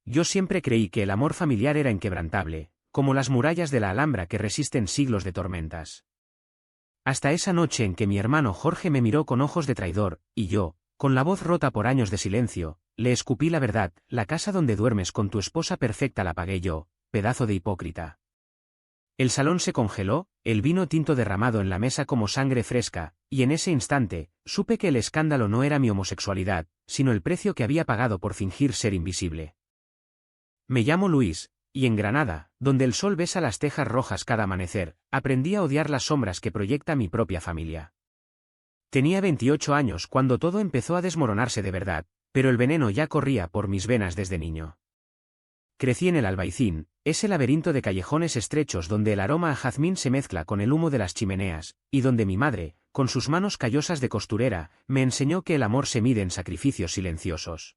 Yo siempre creí que el amor familiar era inquebrantable, como las murallas de la Alhambra que resisten siglos de tormentas. Hasta esa noche en que mi hermano Jorge me miró con ojos de traidor, y yo, con la voz rota por años de silencio, le escupí la verdad: la casa donde duermes con tu esposa perfecta la pagué yo, pedazo de hipócrita. El salón se congeló, el vino tinto derramado en la mesa como sangre fresca, y en ese instante, supe que el escándalo no era mi homosexualidad, sino el precio que había pagado por fingir ser invisible. Me llamo Luis, y en Granada, donde el sol besa las tejas rojas cada amanecer, aprendí a odiar las sombras que proyecta mi propia familia. Tenía 28 años cuando todo empezó a desmoronarse de verdad, pero el veneno ya corría por mis venas desde niño. Crecí en el Albaicín, ese laberinto de callejones estrechos donde el aroma a jazmín se mezcla con el humo de las chimeneas, y donde mi madre, con sus manos callosas de costurera, me enseñó que el amor se mide en sacrificios silenciosos.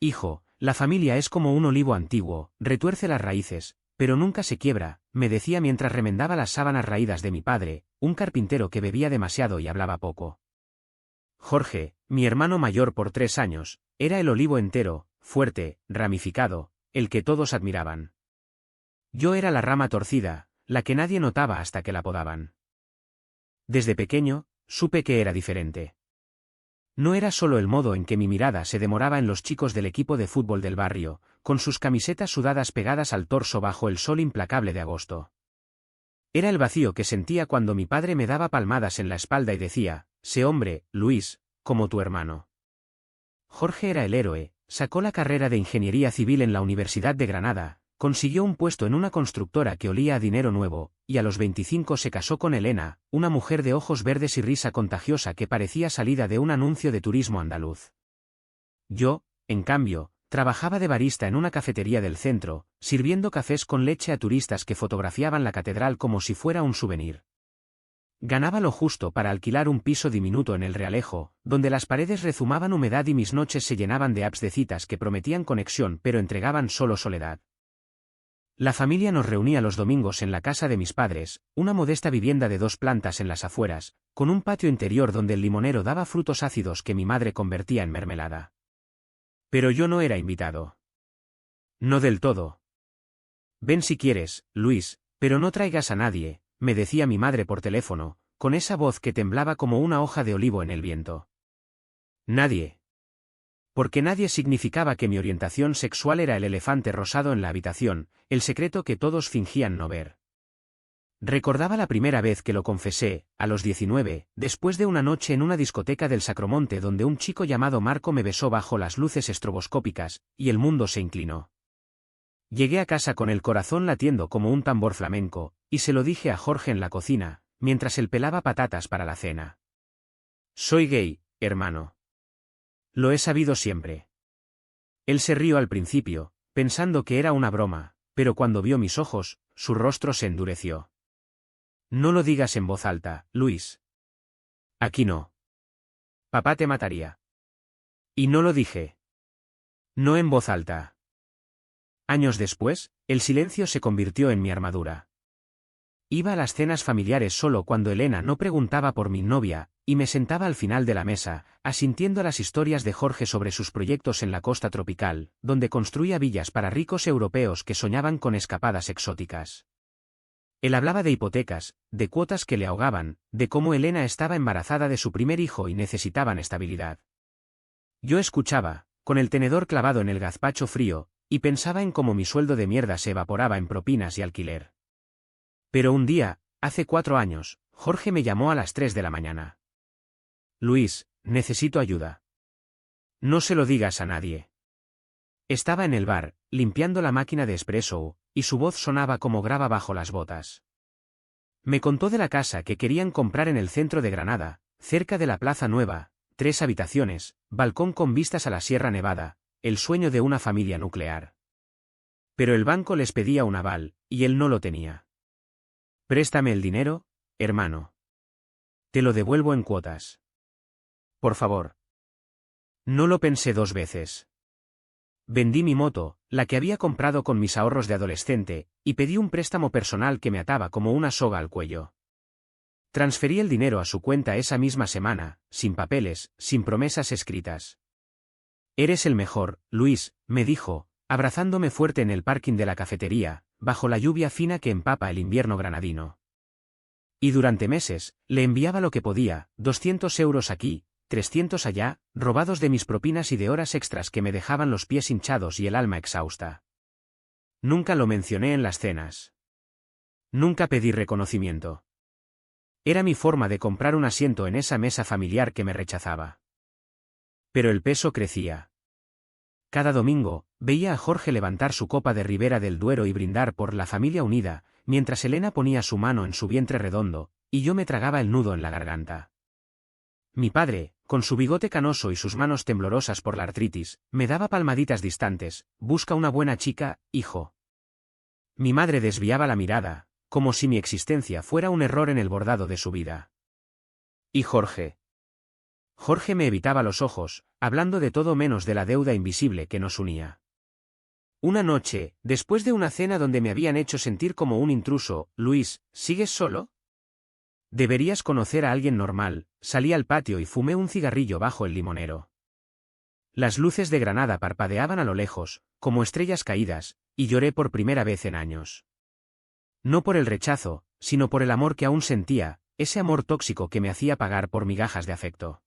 Hijo, la familia es como un olivo antiguo, retuerce las raíces, pero nunca se quiebra, me decía mientras remendaba las sábanas raídas de mi padre, un carpintero que bebía demasiado y hablaba poco. Jorge, mi hermano mayor por 3 años, era el olivo entero, fuerte, ramificado, el que todos admiraban. Yo era la rama torcida, la que nadie notaba hasta que la podaban. Desde pequeño, supe que era diferente. No era solo el modo en que mi mirada se demoraba en los chicos del equipo de fútbol del barrio, con sus camisetas sudadas pegadas al torso bajo el sol implacable de agosto. Era el vacío que sentía cuando mi padre me daba palmadas en la espalda y decía: sé hombre, Luis, como tu hermano. Jorge era el héroe, sacó la carrera de Ingeniería Civil en la Universidad de Granada, consiguió un puesto en una constructora que olía a dinero nuevo, y a los 25 se casó con Elena, una mujer de ojos verdes y risa contagiosa que parecía salida de un anuncio de turismo andaluz. Yo, en cambio, trabajaba de barista en una cafetería del centro, sirviendo cafés con leche a turistas que fotografiaban la catedral como si fuera un souvenir. Ganaba lo justo para alquilar un piso diminuto en el Realejo, donde las paredes rezumaban humedad y mis noches se llenaban de apps de citas que prometían conexión pero entregaban solo soledad. La familia nos reunía los domingos en la casa de mis padres, una modesta vivienda de 2 plantas en las afueras, con un patio interior donde el limonero daba frutos ácidos que mi madre convertía en mermelada. Pero yo no era invitado. No del todo. Ven si quieres, Luis, pero no traigas a nadie, me decía mi madre por teléfono, con esa voz que temblaba como una hoja de olivo en el viento. Nadie. Porque nadie significaba que mi orientación sexual era el elefante rosado en la habitación, el secreto que todos fingían no ver. Recordaba la primera vez que lo confesé, a los 19, después de una noche en una discoteca del Sacromonte donde un chico llamado Marco me besó bajo las luces estroboscópicas, y el mundo se inclinó. Llegué a casa con el corazón latiendo como un tambor flamenco, y se lo dije a Jorge en la cocina, mientras él pelaba patatas para la cena. Soy gay, hermano. Lo he sabido siempre. Él se rió al principio, pensando que era una broma, pero cuando vio mis ojos, su rostro se endureció. No lo digas en voz alta, Luis. Aquí no. Papá te mataría. Y no lo dije. No en voz alta. Años después, el silencio se convirtió en mi armadura. Iba a las cenas familiares solo cuando Elena no preguntaba por mi novia, y me sentaba al final de la mesa, asintiendo a las historias de Jorge sobre sus proyectos en la costa tropical, donde construía villas para ricos europeos que soñaban con escapadas exóticas. Él hablaba de hipotecas, de cuotas que le ahogaban, de cómo Elena estaba embarazada de su primer hijo y necesitaban estabilidad. Yo escuchaba, con el tenedor clavado en el gazpacho frío, y pensaba en cómo mi sueldo de mierda se evaporaba en propinas y alquiler. Pero un día, hace 4 años, Jorge me llamó a las 3 de la mañana. Luis, necesito ayuda. No se lo digas a nadie. Estaba en el bar, limpiando la máquina de espresso, y su voz sonaba como grava bajo las botas. Me contó de la casa que querían comprar en el centro de Granada, cerca de la Plaza Nueva, 3 habitaciones, balcón con vistas a la Sierra Nevada, el sueño de una familia nuclear. Pero el banco les pedía un aval, y él no lo tenía. Préstame el dinero, hermano. Te lo devuelvo en cuotas. Por favor. No lo pensé 2 veces. Vendí mi moto, la que había comprado con mis ahorros de adolescente, y pedí un préstamo personal que me ataba como una soga al cuello. Transferí el dinero a su cuenta esa misma semana, sin papeles, sin promesas escritas. Eres el mejor, Luis, me dijo, abrazándome fuerte en el parking de la cafetería, bajo la lluvia fina que empapa el invierno granadino. Y durante meses, le enviaba lo que podía, 200 euros aquí, 300 allá, robados de mis propinas y de horas extras que me dejaban los pies hinchados y el alma exhausta. Nunca lo mencioné en las cenas. Nunca pedí reconocimiento. Era mi forma de comprar un asiento en esa mesa familiar que me rechazaba. Pero el peso crecía. Cada domingo, veía a Jorge levantar su copa de Ribera del Duero y brindar por la familia unida, mientras Elena ponía su mano en su vientre redondo, y yo me tragaba el nudo en la garganta. Mi padre, con su bigote canoso y sus manos temblorosas por la artritis, me daba palmaditas distantes: busca una buena chica, hijo. Mi madre desviaba la mirada, como si mi existencia fuera un error en el bordado de su vida. ¿Y Jorge? Jorge me evitaba los ojos, hablando de todo menos de la deuda invisible que nos unía. Una noche, después de una cena donde me habían hecho sentir como un intruso: Luis, ¿sigues solo? Deberías conocer a alguien normal. Salí al patio y fumé un cigarrillo bajo el limonero. Las luces de Granada parpadeaban a lo lejos, como estrellas caídas, y lloré por primera vez en años. No por el rechazo, sino por el amor que aún sentía, ese amor tóxico que me hacía pagar por migajas de afecto.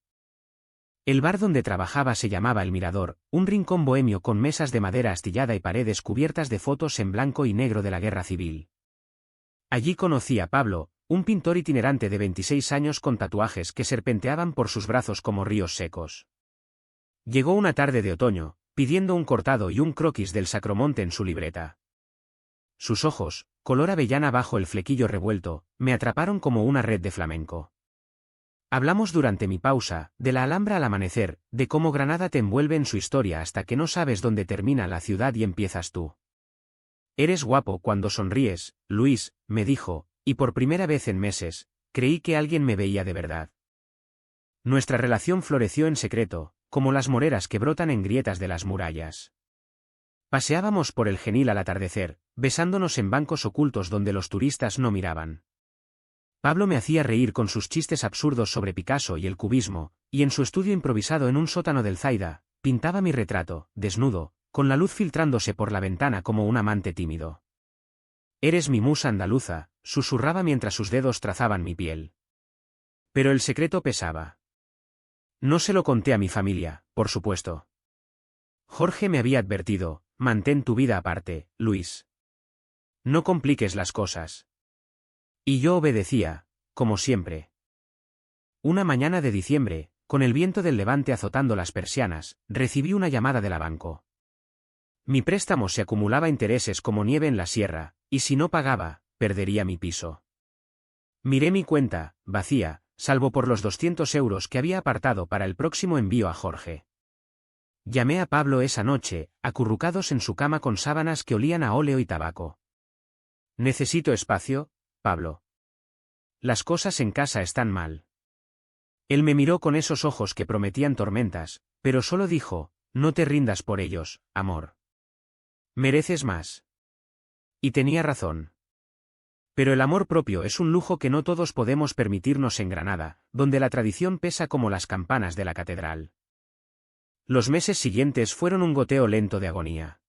El bar donde trabajaba se llamaba El Mirador, un rincón bohemio con mesas de madera astillada y paredes cubiertas de fotos en blanco y negro de la Guerra Civil. Allí conocí a Pablo, un pintor itinerante de 26 años con tatuajes que serpenteaban por sus brazos como ríos secos. Llegó una tarde de otoño, pidiendo un cortado y un croquis del Sacromonte en su libreta. Sus ojos, color avellana bajo el flequillo revuelto, me atraparon como una red de flamenco. Hablamos durante mi pausa, de la Alhambra al amanecer, de cómo Granada te envuelve en su historia hasta que no sabes dónde termina la ciudad y empiezas tú. Eres guapo cuando sonríes, Luis, me dijo, y por primera vez en meses, creí que alguien me veía de verdad. Nuestra relación floreció en secreto, como las moreras que brotan en grietas de las murallas. Paseábamos por el Genil al atardecer, besándonos en bancos ocultos donde los turistas no miraban. Pablo me hacía reír con sus chistes absurdos sobre Picasso y el cubismo, y en su estudio improvisado en un sótano del Zaida, pintaba mi retrato, desnudo, con la luz filtrándose por la ventana como un amante tímido. Eres mi musa andaluza, susurraba mientras sus dedos trazaban mi piel. Pero el secreto pesaba. No se lo conté a mi familia, por supuesto. Jorge me había advertido: mantén tu vida aparte, Luis. No compliques las cosas. Y yo obedecía, como siempre. Una mañana de diciembre, con el viento del levante azotando las persianas, recibí una llamada de la banco. Mi préstamo se acumulaba intereses como nieve en la sierra, y si no pagaba, perdería mi piso. Miré mi cuenta, vacía, salvo por los 200 euros que había apartado para el próximo envío a Jorge. Llamé a Pablo esa noche, acurrucados en su cama con sábanas que olían a óleo y tabaco. Necesito espacio, Pablo. Las cosas en casa están mal. Él me miró con esos ojos que prometían tormentas, pero solo dijo: no te rindas por ellos, amor. Mereces más. Y tenía razón. Pero el amor propio es un lujo que no todos podemos permitirnos en Granada, donde la tradición pesa como las campanas de la catedral. Los meses siguientes fueron un goteo lento de agonía.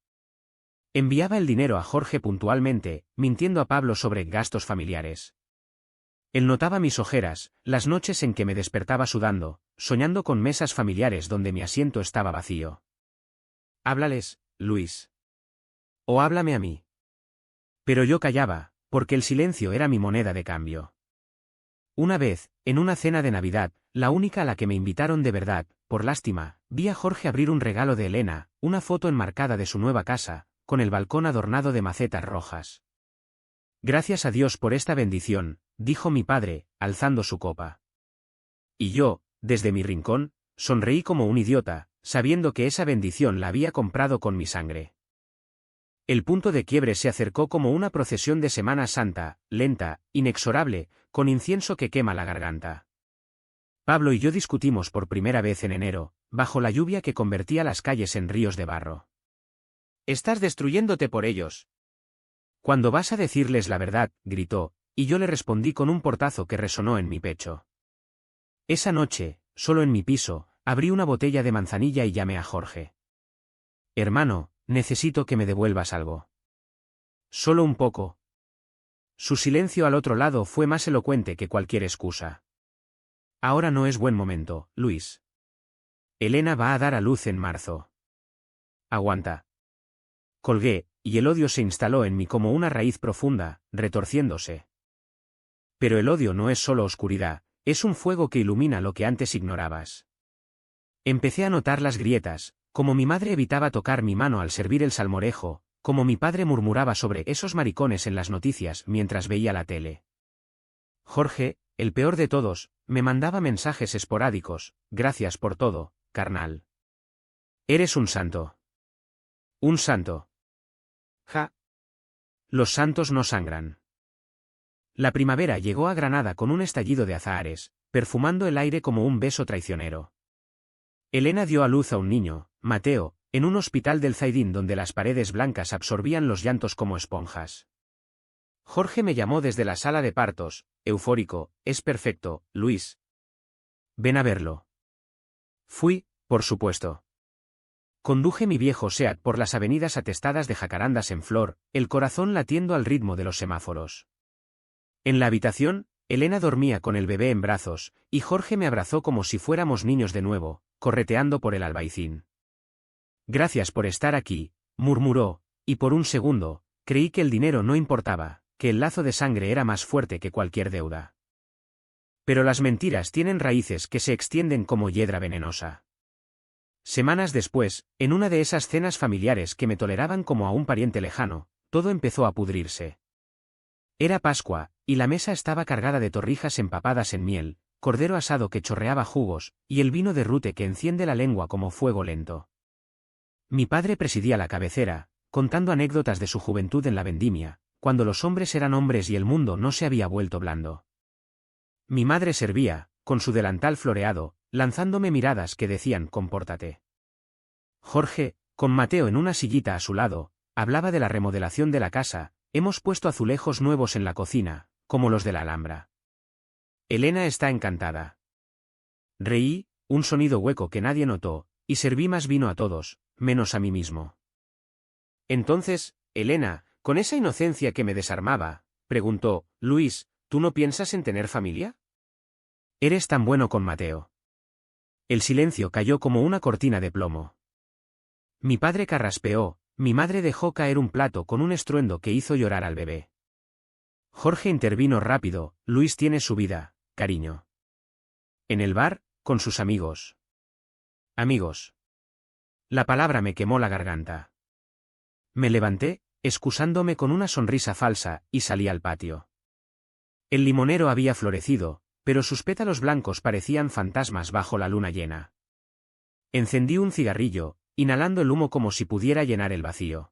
Enviaba el dinero a Jorge puntualmente, mintiendo a Pablo sobre gastos familiares. Él notaba mis ojeras, las noches en que me despertaba sudando, soñando con mesas familiares donde mi asiento estaba vacío. Háblales, Luis. O háblame a mí. Pero yo callaba, porque el silencio era mi moneda de cambio. Una vez, en una cena de Navidad, la única a la que me invitaron de verdad, por lástima, vi a Jorge abrir un regalo de Elena, una foto enmarcada de su nueva casa, con el balcón adornado de macetas rojas. Gracias a Dios por esta bendición, dijo mi padre, alzando su copa. Y yo, desde mi rincón, sonreí como un idiota, sabiendo que esa bendición la había comprado con mi sangre. El punto de quiebre se acercó como una procesión de Semana Santa, lenta, inexorable, con incienso que quema la garganta. Pablo y yo discutimos por primera vez en enero, bajo la lluvia que convertía las calles en ríos de barro. Estás destruyéndote por ellos. Cuando vas a decirles la verdad, gritó, y yo le respondí con un portazo que resonó en mi pecho. Esa noche, solo en mi piso, abrí una botella de manzanilla y llamé a Jorge. Hermano, necesito que me devuelvas algo. Solo un poco. Su silencio al otro lado fue más elocuente que cualquier excusa. Ahora no es buen momento, Luis. Elena va a dar a luz en marzo. Aguanta. Colgué, y el odio se instaló en mí como una raíz profunda, retorciéndose. Pero el odio no es solo oscuridad, es un fuego que ilumina lo que antes ignorabas. Empecé a notar las grietas, como mi madre evitaba tocar mi mano al servir el salmorejo, como mi padre murmuraba sobre esos maricones en las noticias mientras veía la tele. Jorge, el peor de todos, me mandaba mensajes esporádicos: gracias por todo, carnal. Eres un santo. Un santo. Ja. Los santos no sangran. La primavera llegó a Granada con un estallido de azahares, perfumando el aire como un beso traicionero. Elena dio a luz a un niño, Mateo, en un hospital del Zaidín donde las paredes blancas absorbían los llantos como esponjas. Jorge me llamó desde la sala de partos, eufórico: es perfecto, Luis. Ven a verlo. Fui, por supuesto. Conduje mi viejo Seat por las avenidas atestadas de jacarandas en flor, el corazón latiendo al ritmo de los semáforos. En la habitación, Elena dormía con el bebé en brazos, y Jorge me abrazó como si fuéramos niños de nuevo, correteando por el Albaicín. Gracias por estar aquí, murmuró, y por un segundo, creí que el dinero no importaba, que el lazo de sangre era más fuerte que cualquier deuda. Pero las mentiras tienen raíces que se extienden como hiedra venenosa. Semanas después, en una de esas cenas familiares que me toleraban como a un pariente lejano, todo empezó a pudrirse. Era Pascua, y la mesa estaba cargada de torrijas empapadas en miel, cordero asado que chorreaba jugos, y el vino de rute que enciende la lengua como fuego lento. Mi padre presidía la cabecera, contando anécdotas de su juventud en la vendimia, cuando los hombres eran hombres y el mundo no se había vuelto blando. Mi madre servía, con su delantal floreado, lanzándome miradas que decían: compórtate. Jorge, con Mateo en una sillita a su lado, hablaba de la remodelación de la casa: hemos puesto azulejos nuevos en la cocina, como los de la Alhambra. Elena está encantada. Reí, un sonido hueco que nadie notó, y serví más vino a todos, menos a mí mismo. Entonces, Elena, con esa inocencia que me desarmaba, preguntó: Luis, ¿tú no piensas en tener familia? Eres tan bueno con Mateo. El silencio cayó como una cortina de plomo. Mi padre carraspeó, mi madre dejó caer un plato con un estruendo que hizo llorar al bebé. Jorge intervino rápido: Luis tiene su vida, cariño. En el bar, con sus amigos. Amigos. La palabra me quemó la garganta. Me levanté, excusándome con una sonrisa falsa, y salí al patio. El limonero había florecido, pero sus pétalos blancos parecían fantasmas bajo la luna llena. Encendí un cigarrillo, inhalando el humo como si pudiera llenar el vacío.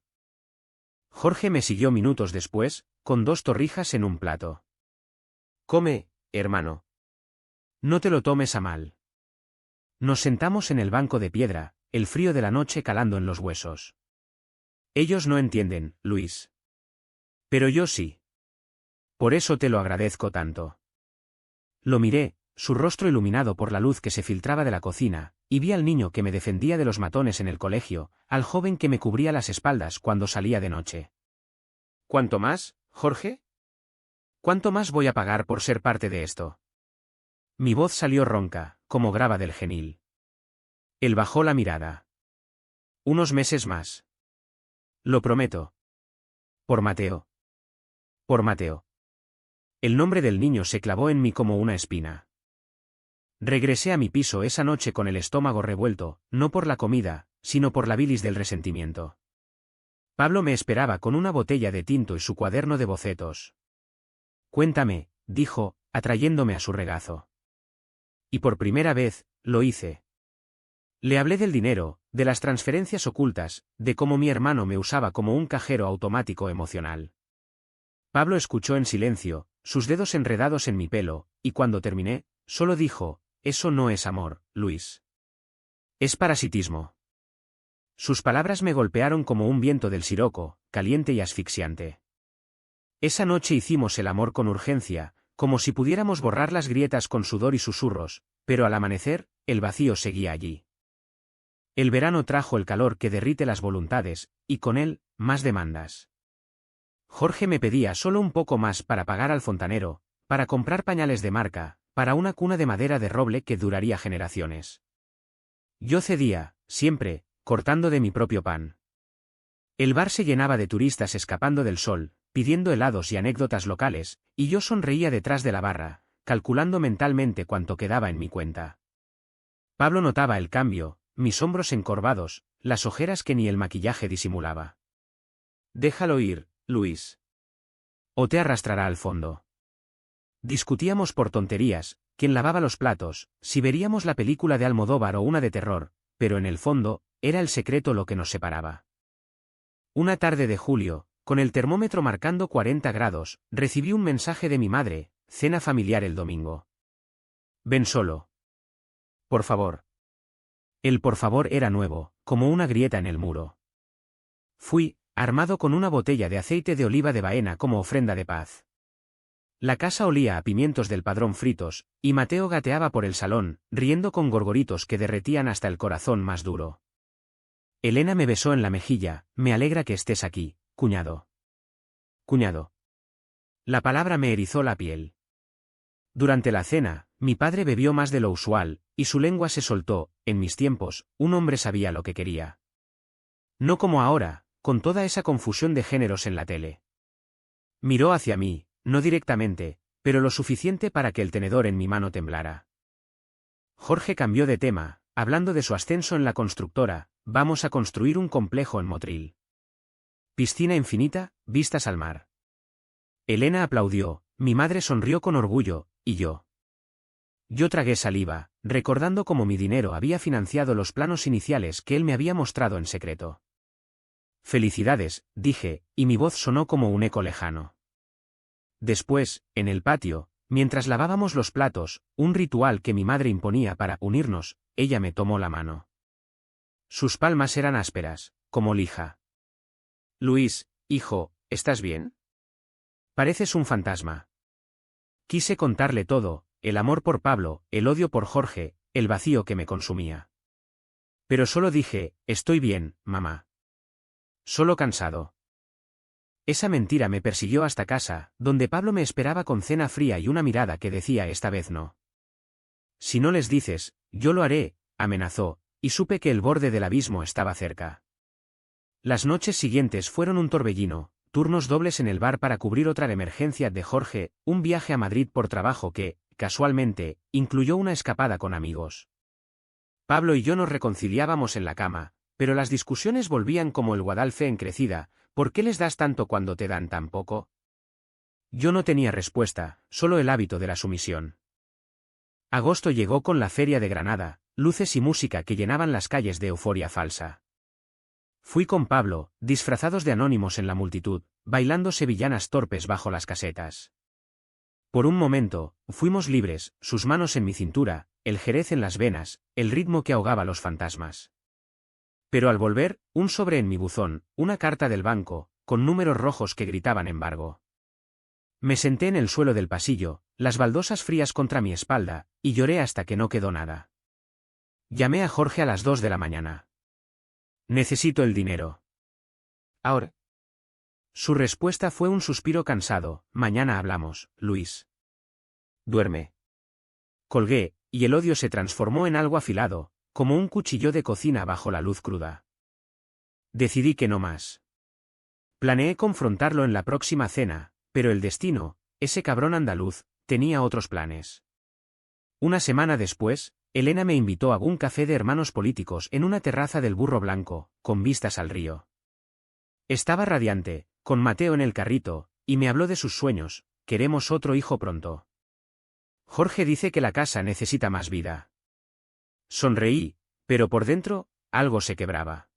Jorge me siguió minutos después, con 2 torrijas en un plato. Come, hermano. No te lo tomes a mal. Nos sentamos en el banco de piedra, el frío de la noche calando en los huesos. Ellos no entienden, Luis. Pero yo sí. Por eso te lo agradezco tanto. Lo miré, su rostro iluminado por la luz que se filtraba de la cocina, y vi al niño que me defendía de los matones en el colegio, al joven que me cubría las espaldas cuando salía de noche. ¿Cuánto más, Jorge? ¿Cuánto más voy a pagar por ser parte de esto? Mi voz salió ronca, como grava del genil. Él bajó la mirada. Unos meses más. Lo prometo. Por Mateo. Por Mateo. El nombre del niño se clavó en mí como una espina. Regresé a mi piso esa noche con el estómago revuelto, no por la comida, sino por la bilis del resentimiento. Pablo me esperaba con una botella de tinto y su cuaderno de bocetos. Cuéntame, dijo, atrayéndome a su regazo. Y por primera vez, lo hice. Le hablé del dinero, de las transferencias ocultas, de cómo mi hermano me usaba como un cajero automático emocional. Pablo escuchó en silencio, sus dedos enredados en mi pelo, y cuando terminé, solo dijo: eso no es amor, Luis. Es parasitismo. Sus palabras me golpearon como un viento del siroco, caliente y asfixiante. Esa noche hicimos el amor con urgencia, como si pudiéramos borrar las grietas con sudor y susurros, pero al amanecer, el vacío seguía allí. El verano trajo el calor que derrite las voluntades, y con él, más demandas. Jorge me pedía solo un poco más para pagar al fontanero, para comprar pañales de marca, para una cuna de madera de roble que duraría generaciones. Yo cedía, siempre, cortando de mi propio pan. El bar se llenaba de turistas escapando del sol, pidiendo helados y anécdotas locales, y yo sonreía detrás de la barra, calculando mentalmente cuánto quedaba en mi cuenta. Pablo notaba el cambio, mis hombros encorvados, las ojeras que ni el maquillaje disimulaba. Déjalo ir, Luis. O te arrastrará al fondo. Discutíamos por tonterías, quién lavaba los platos, si veríamos la película de Almodóvar o una de terror, pero en el fondo, era el secreto lo que nos separaba. Una tarde de julio, con el termómetro marcando 40 grados, recibí un mensaje de mi madre, cena familiar el domingo. Ven solo. Por favor. El por favor era nuevo, como una grieta en el muro. Fui, armado con una botella de aceite de oliva de Baena como ofrenda de paz. La casa olía a pimientos del Padrón fritos, y Mateo gateaba por el salón, riendo con gorgoritos que derretían hasta el corazón más duro. Elena me besó en la mejilla, me alegra que estés aquí, cuñado. Cuñado. La palabra me erizó la piel. Durante la cena, mi padre bebió más de lo usual, y su lengua se soltó. En mis tiempos, un hombre sabía lo que quería. No como ahora, con toda esa confusión de géneros en la tele. Miró hacia mí, no directamente, pero lo suficiente para que el tenedor en mi mano temblara. Jorge cambió de tema, hablando de su ascenso en la constructora. Vamos a construir un complejo en Motril. Piscina infinita, vistas al mar. Elena aplaudió, mi madre sonrió con orgullo, y yo. Yo tragué saliva, recordando cómo mi dinero había financiado los planos iniciales que él me había mostrado en secreto. Felicidades, dije, y mi voz sonó como un eco lejano. Después, en el patio, mientras lavábamos los platos, un ritual que mi madre imponía para unirnos, ella me tomó la mano. Sus palmas eran ásperas, como lija. Luis, hijo, ¿estás bien? Pareces un fantasma. Quise contarle todo, el amor por Pablo, el odio por Jorge, el vacío que me consumía. Pero solo dije, estoy bien, mamá. Solo cansado. Esa mentira me persiguió hasta casa, donde Pablo me esperaba con cena fría y una mirada que decía esta vez no. Si no les dices, yo lo haré, amenazó, y supe que el borde del abismo estaba cerca. Las noches siguientes fueron un torbellino, turnos dobles en el bar para cubrir otra emergencia de Jorge, un viaje a Madrid por trabajo que, casualmente, incluyó una escapada con amigos. Pablo y yo nos reconciliábamos en la cama, pero las discusiones volvían como el Guadalfe en crecida. ¿Por qué les das tanto cuando te dan tan poco? Yo no tenía respuesta, solo el hábito de la sumisión. Agosto llegó con la Feria de Granada, luces y música que llenaban las calles de euforia falsa. Fui con Pablo, disfrazados de anónimos en la multitud, bailando sevillanas torpes bajo las casetas. Por un momento, fuimos libres, sus manos en mi cintura, el jerez en las venas, el ritmo que ahogaba los fantasmas. Pero al volver, un sobre en mi buzón, una carta del banco, con números rojos que gritaban embargo. Me senté en el suelo del pasillo, las baldosas frías contra mi espalda, y lloré hasta que no quedó nada. Llamé a Jorge a las 2 de la mañana. Necesito el dinero. Ahora. Su respuesta fue un suspiro cansado, mañana hablamos, Luis. Duerme. Colgué, y el odio se transformó en algo afilado, como un cuchillo de cocina bajo la luz cruda. Decidí que no más. Planeé confrontarlo en la próxima cena, pero el destino, ese cabrón andaluz, tenía otros planes. Una semana después, Elena me invitó a un café de hermanos políticos en una terraza del Burro Blanco, con vistas al río. Estaba radiante, con Mateo en el carrito, y me habló de sus sueños. Queremos otro hijo pronto. Jorge dice que la casa necesita más vida. Sonreí, pero por dentro, algo se quebraba.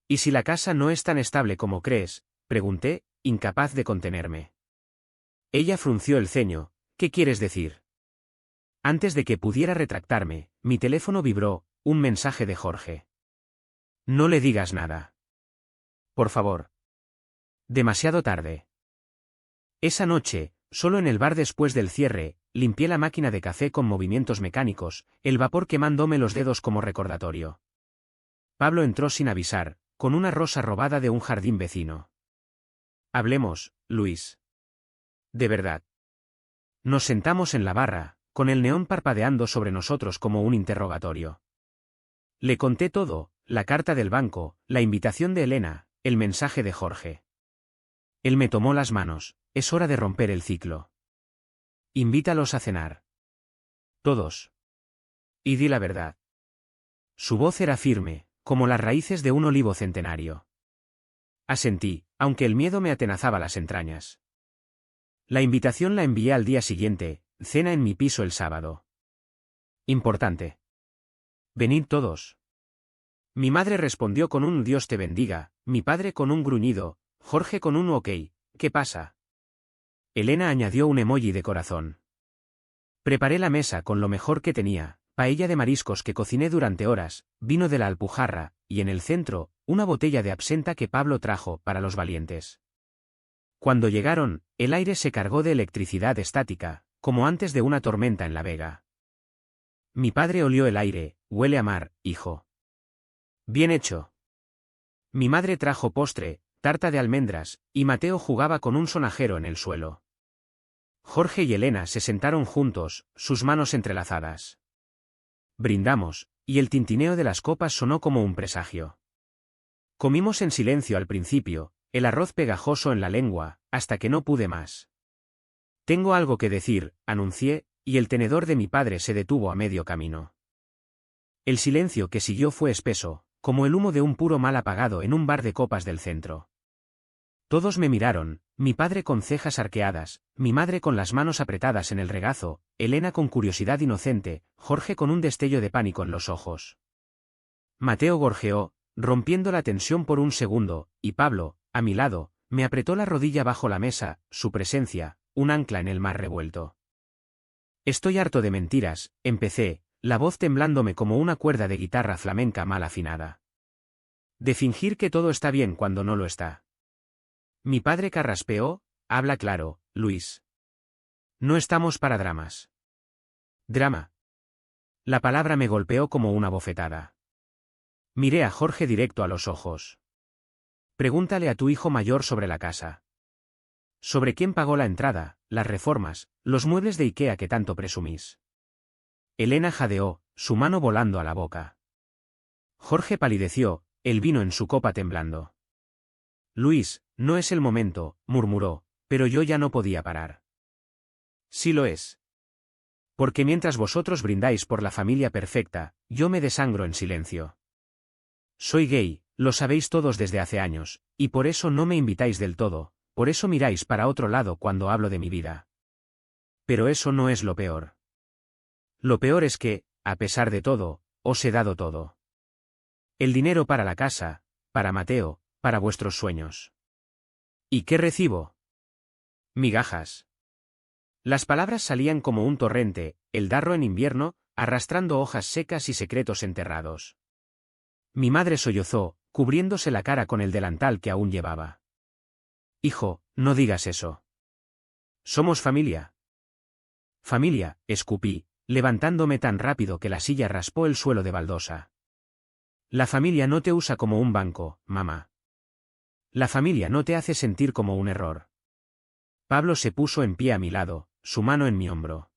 ¿Y si la casa no es tan estable como crees?, pregunté, incapaz de contenerme. Ella frunció el ceño. ¿Qué quieres decir? Antes de que pudiera retractarme, mi teléfono vibró, un mensaje de Jorge. No le digas nada. Por favor. Demasiado tarde. Esa noche, solo en el bar después del cierre, limpié la máquina de café con movimientos mecánicos, el vapor quemándome los dedos como recordatorio. Pablo entró sin avisar, con una rosa robada de un jardín vecino. Hablemos, Luis. De verdad. Nos sentamos en la barra, con el neón parpadeando sobre nosotros como un interrogatorio. Le conté todo, la carta del banco, la invitación de Elena, el mensaje de Jorge. Él me tomó las manos, es hora de romper el ciclo. Invítalos a cenar. Todos. Y di la verdad. Su voz era firme, como las raíces de un olivo centenario. Asentí, aunque el miedo me atenazaba las entrañas. La invitación la envié al día siguiente, cena en mi piso el sábado. Importante. Venid todos. Mi madre respondió con un Dios te bendiga, mi padre con un gruñido, Jorge con un ok, ¿qué pasa? Elena añadió un emoji de corazón. Preparé la mesa con lo mejor que tenía, paella de mariscos que cociné durante horas, vino de la Alpujarra, y en el centro, una botella de absenta que Pablo trajo para los valientes. Cuando llegaron, el aire se cargó de electricidad estática, como antes de una tormenta en La Vega. Mi padre olió el aire, huele a mar, hijo. Bien hecho. Mi madre trajo postre, tarta de almendras, y Mateo jugaba con un sonajero en el suelo. Jorge y Elena se sentaron juntos, sus manos entrelazadas. Brindamos, y el tintineo de las copas sonó como un presagio. Comimos en silencio al principio, el arroz pegajoso en la lengua, hasta que no pude más. Tengo algo que decir, anuncié, y el tenedor de mi padre se detuvo a medio camino. El silencio que siguió fue espeso, como el humo de un puro mal apagado en un bar de copas del centro. Todos me miraron, mi padre con cejas arqueadas, mi madre con las manos apretadas en el regazo, Elena con curiosidad inocente, Jorge con un destello de pánico en los ojos. Mateo gorjeó, rompiendo la tensión por un segundo, y Pablo, a mi lado, me apretó la rodilla bajo la mesa, su presencia, un ancla en el mar revuelto. Estoy harto de mentiras, empecé, la voz temblándome como una cuerda de guitarra flamenca mal afinada. De fingir que todo está bien cuando no lo está. Mi padre carraspeó, habla claro, Luis. No estamos para dramas. Drama. La palabra me golpeó como una bofetada. Miré a Jorge directo a los ojos. Pregúntale a tu hijo mayor sobre la casa. Sobre quién pagó la entrada, las reformas, los muebles de Ikea que tanto presumís. Elena jadeó, su mano volando a la boca. Jorge palideció, el vino en su copa temblando. Luis, no es el momento, murmuró, pero yo ya no podía parar. Sí lo es. Porque mientras vosotros brindáis por la familia perfecta, yo me desangro en silencio. Soy gay, lo sabéis todos desde hace años, y por eso no me invitáis del todo, por eso miráis para otro lado cuando hablo de mi vida. Pero eso no es lo peor. Lo peor es que, a pesar de todo, os he dado todo. El dinero para la casa, para Mateo, para vuestros sueños. ¿Y qué recibo? Migajas. Las palabras salían como un torrente, el darro en invierno, arrastrando hojas secas y secretos enterrados. Mi madre sollozó, cubriéndose la cara con el delantal que aún llevaba. Hijo, no digas eso. Somos familia. Familia, escupí, levantándome tan rápido que la silla raspó el suelo de baldosa. La familia no te usa como un banco, mamá. La familia no te hace sentir como un error. Pablo se puso en pie a mi lado, su mano en mi hombro.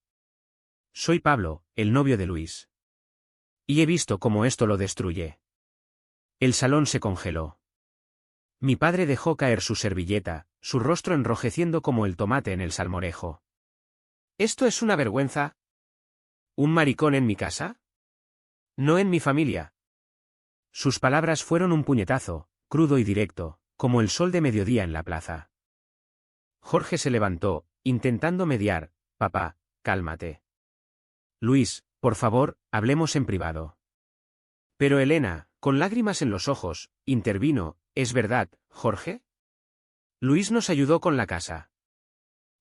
Soy Pablo, el novio de Luis. Y he visto cómo esto lo destruye. El salón se congeló. Mi padre dejó caer su servilleta, su rostro enrojeciendo como el tomate en el salmorejo. ¿Esto es una vergüenza? ¿Un maricón en mi casa? No en mi familia. Sus palabras fueron un puñetazo, crudo y directo, como el sol de mediodía en la plaza. Jorge se levantó, intentando mediar. Papá, cálmate. Luis, por favor, hablemos en privado. Pero Elena, con lágrimas en los ojos, intervino. ¿Es verdad, Jorge? Luis nos ayudó con la casa.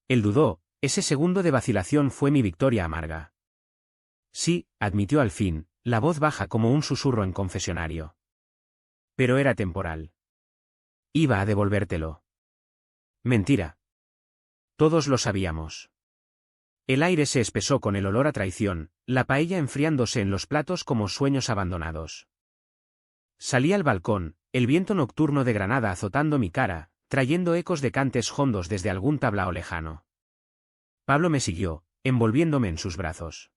Él dudó, ese segundo de vacilación fue mi victoria amarga. Sí, admitió al fin, la voz baja como un susurro en confesionario. Pero era temporal. Iba a devolvértelo. Mentira. Todos lo sabíamos. El aire se espesó con el olor a traición, la paella enfriándose en los platos como sueños abandonados. Salí al balcón, el viento nocturno de Granada azotando mi cara, trayendo ecos de cantes hondos desde algún tablao lejano. Pablo me siguió, envolviéndome en sus brazos.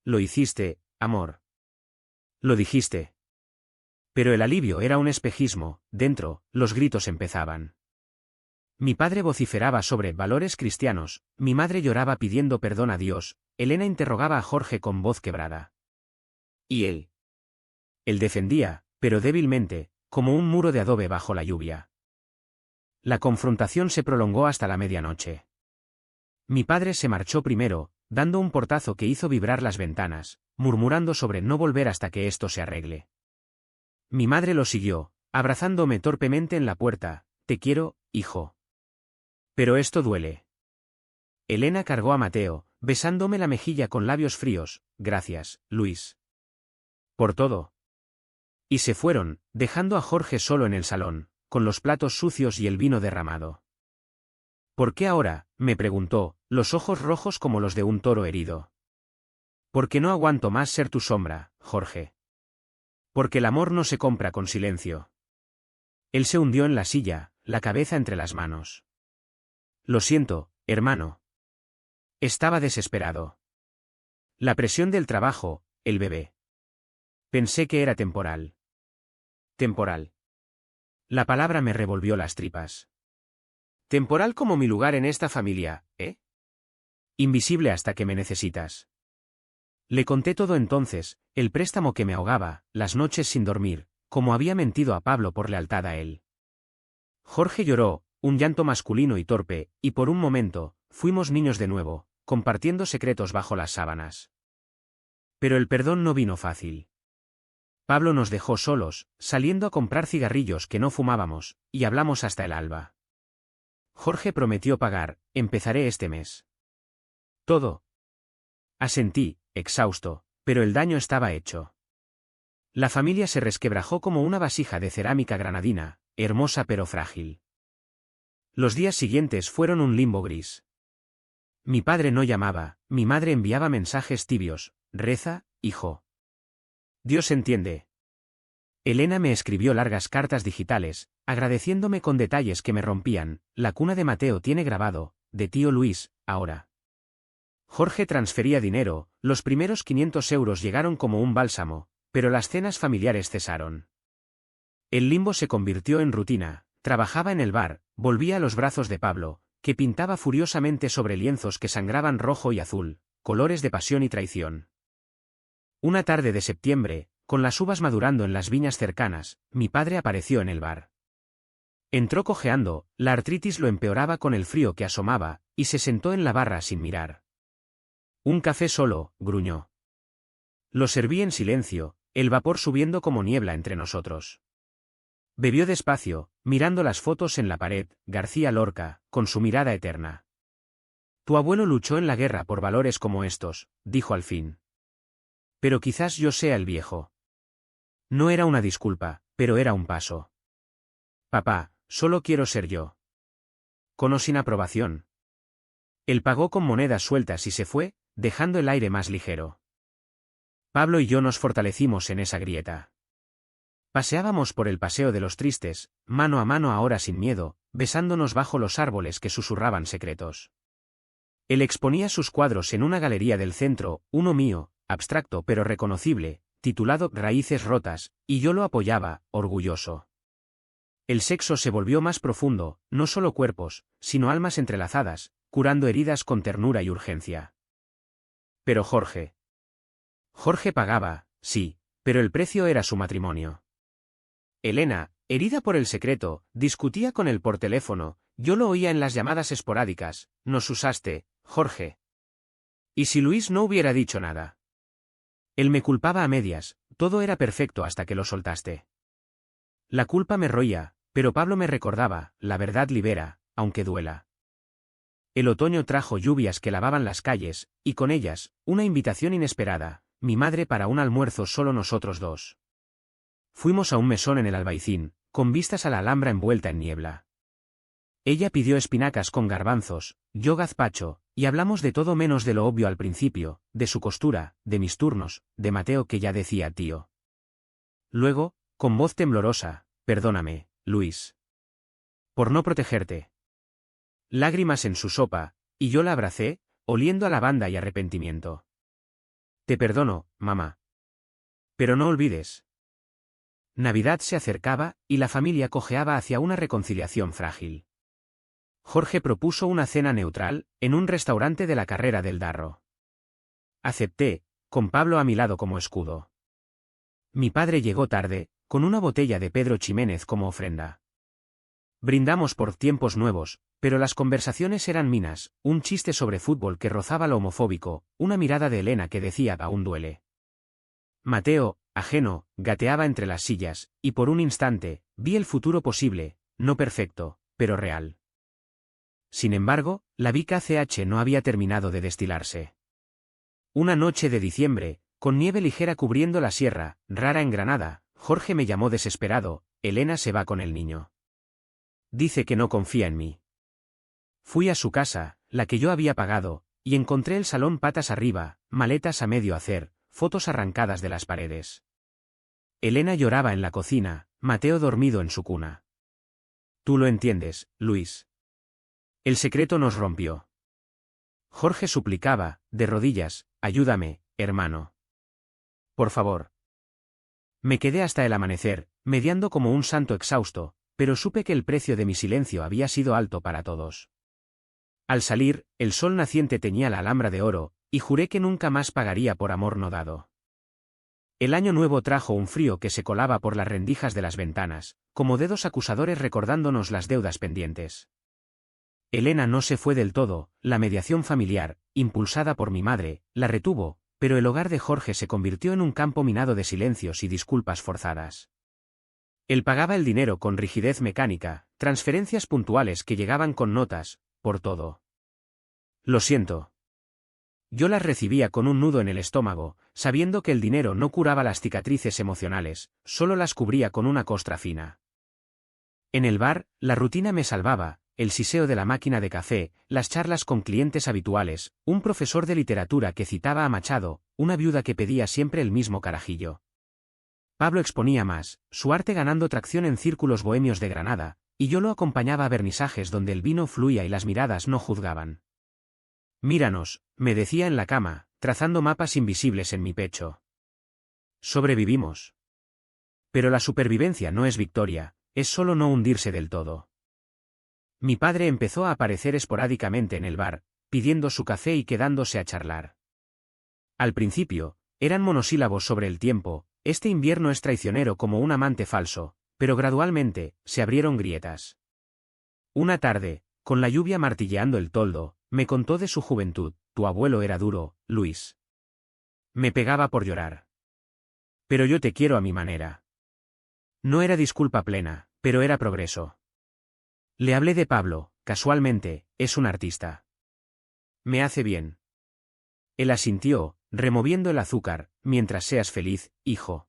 Lo hiciste, amor. Lo dijiste. Pero el alivio era un espejismo, dentro, los gritos empezaban. Mi padre vociferaba sobre valores cristianos, mi madre lloraba pidiendo perdón a Dios, Elena interrogaba a Jorge con voz quebrada. ¿Y él? Él defendía, pero débilmente, como un muro de adobe bajo la lluvia. La confrontación se prolongó hasta la medianoche. Mi padre se marchó primero, dando un portazo que hizo vibrar las ventanas, murmurando sobre no volver hasta que esto se arregle. Mi madre lo siguió, abrazándome torpemente en la puerta. Te quiero, hijo. Pero esto duele. Elena cargó a Mateo, besándome la mejilla con labios fríos. Gracias, Luis. Por todo. Y se fueron, dejando a Jorge solo en el salón, con los platos sucios y el vino derramado. ¿Por qué ahora?, me preguntó, los ojos rojos como los de un toro herido. Porque no aguanto más ser tu sombra, Jorge. Porque el amor no se compra con silencio. Él se hundió en la silla, la cabeza entre las manos. Lo siento, hermano. Estaba desesperado. La presión del trabajo, el bebé. Pensé que era temporal. Temporal. La palabra me revolvió las tripas. Temporal como mi lugar en esta familia, ¿eh? Invisible hasta que me necesitas. Le conté todo entonces, el préstamo que me ahogaba, las noches sin dormir, como había mentido a Pablo por lealtad a él. Jorge lloró, un llanto masculino y torpe, y por un momento, fuimos niños de nuevo, compartiendo secretos bajo las sábanas. Pero el perdón no vino fácil. Pablo nos dejó solos, saliendo a comprar cigarrillos que no fumábamos, y hablamos hasta el alba. Jorge prometió pagar, empezaré este mes. Todo. Asentí, exhausto, pero el daño estaba hecho. La familia se resquebrajó como una vasija de cerámica granadina, hermosa pero frágil. Los días siguientes fueron un limbo gris. Mi padre no llamaba, mi madre enviaba mensajes tibios, reza, hijo. Dios entiende. Elena me escribió largas cartas digitales, agradeciéndome con detalles que me rompían. La cuna de Mateo tiene grabado, de tío Luis, ahora. Jorge transfería dinero, los primeros 500 euros llegaron como un bálsamo, pero las cenas familiares cesaron. El limbo se convirtió en rutina, trabajaba en el bar, volvía a los brazos de Pablo, que pintaba furiosamente sobre lienzos que sangraban rojo y azul, colores de pasión y traición. Una tarde de septiembre, con las uvas madurando en las viñas cercanas, mi padre apareció en el bar. Entró cojeando, la artritis lo empeoraba con el frío que asomaba, y se sentó en la barra sin mirar. Un café solo, gruñó. Lo serví en silencio, el vapor subiendo como niebla entre nosotros. Bebió despacio, mirando las fotos en la pared, García Lorca, con su mirada eterna. Tu abuelo luchó en la guerra por valores como estos, dijo al fin. Pero quizás yo sea el viejo. No era una disculpa, pero era un paso. Papá, solo quiero ser yo. Con o sin aprobación. Él pagó con monedas sueltas y se fue, dejando el aire más ligero. Pablo y yo nos fortalecimos en esa grieta. Paseábamos por el paseo de los tristes, mano a mano ahora sin miedo, besándonos bajo los árboles que susurraban secretos. Él exponía sus cuadros en una galería del centro, uno mío, abstracto pero reconocible, titulado Raíces rotas, y yo lo apoyaba, orgulloso. El sexo se volvió más profundo, no solo cuerpos, sino almas entrelazadas, curando heridas con ternura y urgencia. Pero Jorge. Jorge pagaba, sí, pero el precio era su matrimonio. Elena, herida por el secreto, discutía con él por teléfono, yo lo oía en las llamadas esporádicas, nos usaste, Jorge. ¿Y si Luis no hubiera dicho nada? Él me culpaba a medias, todo era perfecto hasta que lo soltaste. La culpa me roía, pero Pablo me recordaba, la verdad libera, aunque duela. El otoño trajo lluvias que lavaban las calles, y con ellas, una invitación inesperada, mi madre para un almuerzo solo nosotros dos. Fuimos a un mesón en el Albaicín, con vistas a la Alhambra envuelta en niebla. Ella pidió espinacas con garbanzos, yo gazpacho, y hablamos de todo menos de lo obvio al principio, de su costura, de mis turnos, de Mateo que ya decía tío. Luego, con voz temblorosa, perdóname, Luis. Por no protegerte. Lágrimas en su sopa, y yo la abracé, oliendo a lavanda y arrepentimiento. Te perdono, mamá. Pero no olvides. Navidad se acercaba, y la familia cojeaba hacia una reconciliación frágil. Jorge propuso una cena neutral, en un restaurante de la Carrera del Darro. Acepté, con Pablo a mi lado como escudo. Mi padre llegó tarde, con una botella de Pedro Ximénez como ofrenda. Brindamos por tiempos nuevos, pero las conversaciones eran minas, un chiste sobre fútbol que rozaba lo homofóbico, una mirada de Elena que decía aún duele. Mateo, ajeno, gateaba entre las sillas, y por un instante, vi el futuro posible, no perfecto, pero real. Sin embargo, la Vica CH no había terminado de destilarse. Una noche de diciembre, con nieve ligera cubriendo la sierra, rara en Granada, Jorge me llamó desesperado, Elena se va con el niño. Dice que no confía en mí. Fui a su casa, la que yo había pagado, y encontré el salón patas arriba, maletas a medio hacer, fotos arrancadas de las paredes. Elena lloraba en la cocina, Mateo dormido en su cuna. Tú lo entiendes, Luis. El secreto nos rompió. Jorge suplicaba, de rodillas, ayúdame, hermano. Por favor. Me quedé hasta el amanecer, mediando como un santo exhausto, pero supe que el precio de mi silencio había sido alto para todos. Al salir, el sol naciente teñía la Alhambra de oro, y juré que nunca más pagaría por amor no dado. El año nuevo trajo un frío que se colaba por las rendijas de las ventanas, como dedos acusadores recordándonos las deudas pendientes. Elena no se fue del todo, la mediación familiar, impulsada por mi madre, la retuvo, pero el hogar de Jorge se convirtió en un campo minado de silencios y disculpas forzadas. Él pagaba el dinero con rigidez mecánica, transferencias puntuales que llegaban con notas, por todo. Lo siento. Yo las recibía con un nudo en el estómago, sabiendo que el dinero no curaba las cicatrices emocionales, solo las cubría con una costra fina. En el bar, la rutina me salvaba, el siseo de la máquina de café, las charlas con clientes habituales, un profesor de literatura que citaba a Machado, una viuda que pedía siempre el mismo carajillo. Pablo exponía más, su arte ganando tracción en círculos bohemios de Granada, y yo lo acompañaba a vernisajes donde el vino fluía y las miradas no juzgaban. Míranos, me decía en la cama, trazando mapas invisibles en mi pecho. Sobrevivimos. Pero la supervivencia no es victoria, es solo no hundirse del todo. Mi padre empezó a aparecer esporádicamente en el bar, pidiendo su café y quedándose a charlar. Al principio, eran monosílabos sobre el tiempo, este invierno es traicionero como un amante falso, pero gradualmente, se abrieron grietas. Una tarde, con la lluvia martilleando el toldo, me contó de su juventud, tu abuelo era duro, Luis. Me pegaba por llorar. Pero yo te quiero a mi manera. No era disculpa plena, pero era progreso. Le hablé de Pablo, casualmente, es un artista. Me hace bien. Él asintió, removiendo el azúcar, mientras seas feliz, hijo.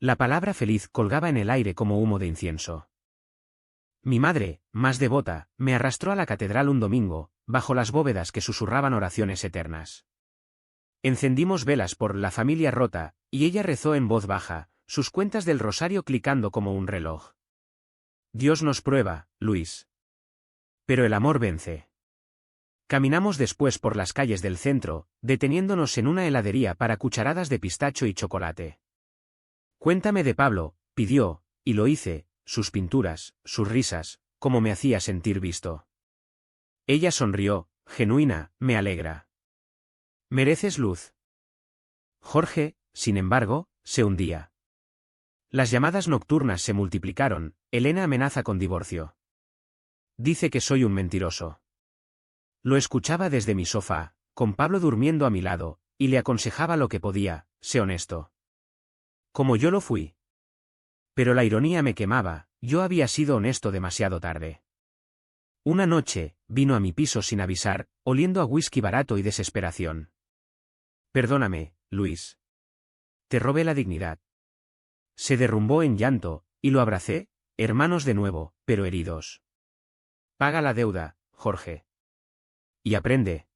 La palabra feliz colgaba en el aire como humo de incienso. Mi madre, más devota, me arrastró a la catedral un domingo, bajo las bóvedas que susurraban oraciones eternas. Encendimos velas por la familia rota, y ella rezó en voz baja, sus cuentas del rosario clicando como un reloj. Dios nos prueba, Luis. Pero el amor vence. Caminamos después por las calles del centro, deteniéndonos en una heladería para cucharadas de pistacho y chocolate. Cuéntame de Pablo, pidió, y lo hice, sus pinturas, sus risas, cómo me hacía sentir visto. Ella sonrió, genuina, me alegra. Mereces luz. Jorge, sin embargo, se hundía. Las llamadas nocturnas se multiplicaron, Elena amenaza con divorcio. Dice que soy un mentiroso. Lo escuchaba desde mi sofá, con Pablo durmiendo a mi lado, y le aconsejaba lo que podía, sé honesto. Como yo lo fui. Pero la ironía me quemaba, yo había sido honesto demasiado tarde. Una noche, vino a mi piso sin avisar, oliendo a whisky barato y desesperación. Perdóname, Luis. Te robé la dignidad. Se derrumbó en llanto, y lo abracé, hermanos de nuevo, pero heridos. Paga la deuda, Jorge. Y aprende.